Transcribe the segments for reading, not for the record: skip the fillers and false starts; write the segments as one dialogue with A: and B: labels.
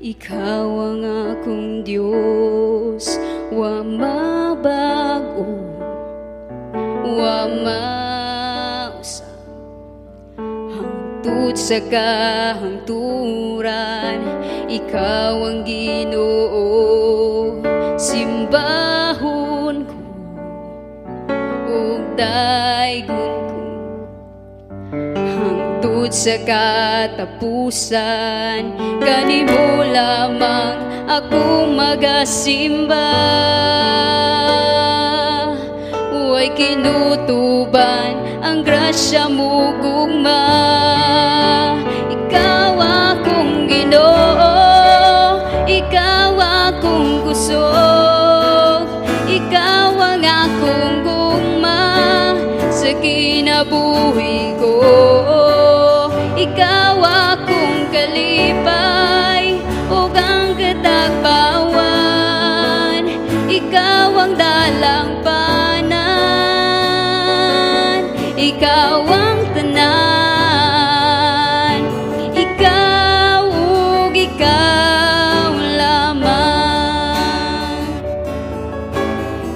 A: Ikaw ang akong Diyos, wa mabago, wa mausap, hangtod sa kahangturan. Ikaw ang Ginoo, simbahon ko ug daygon ko, hangtod sa katapusan. Kanimo lamang ako magasimba, way kinutuban ang grasya mo gugma. Ikaw akong Ginoo, ikaw akong kusog, ikaw ang akong gugma sa kinabuhi ko. Ikaw akong kalipay ug ang katagbawan, ikaw ang dalang panan, ikaw ang tanan, ikaw ug ikaw lamang.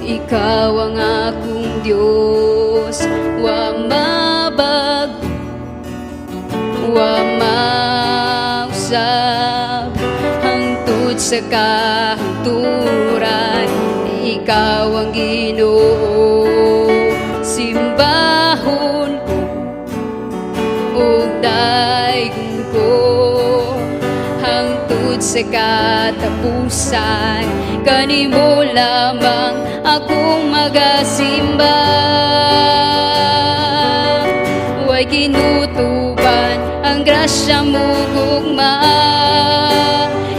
A: Ikaw ang akong Diyos, wa mabago, wa mausab, hangtod sa kahangturan. Ikaw ang Ginoo, simbahon ko ug daygon ko, hangtod sa katapusan. Kanimo lamang akong magasimba, way kinutuban ang grasya mo gugma.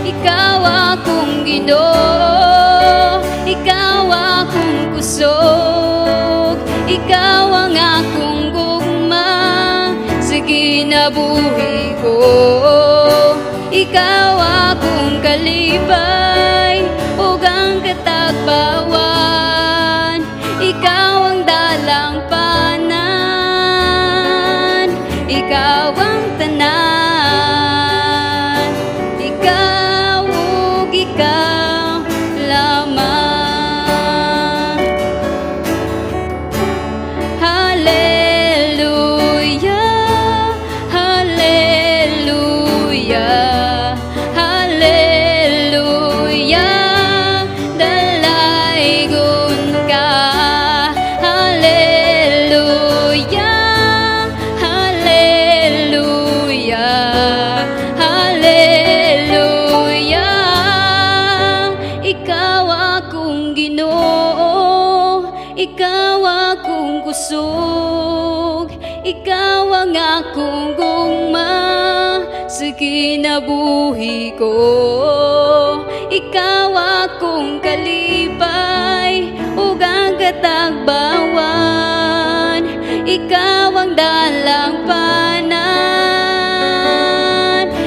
A: Ikaw akong Ginoo, ikaw akong kusog, ikaw ang akong gugma sa kinabuhi ko. Ikaw akong kalipay ug ang katagbawan, ikaw ang dalang panan, ikaw ang tanan, ikaw ug ikaw lamang. Hallelujah, hallelujah, hallelujah, dalaygon ka. Hallelujah, hallelujah, hallelujah. Ikaw akong Ginoo, ikaw akong kusog, ikaw ang akong gugma sa kinabuhi ko. Ikaw akong kalipay ug ang katagbawan, ikaw ang dalang panan,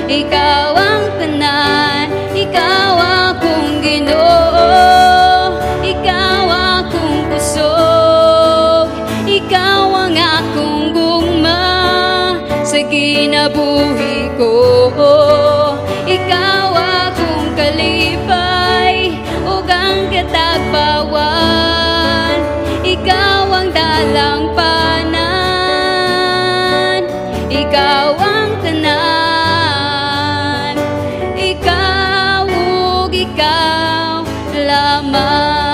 A: ikaw ang tanan, ikaw akong Ginoo, ikaw akong kusog, ikaw ang akong gugma sa kinabuhi ko. Ikaw akong kalipay ug ang katagbawan, ikaw ang dalang panan, ikaw ang tanan, ikaw ug ikaw lamang.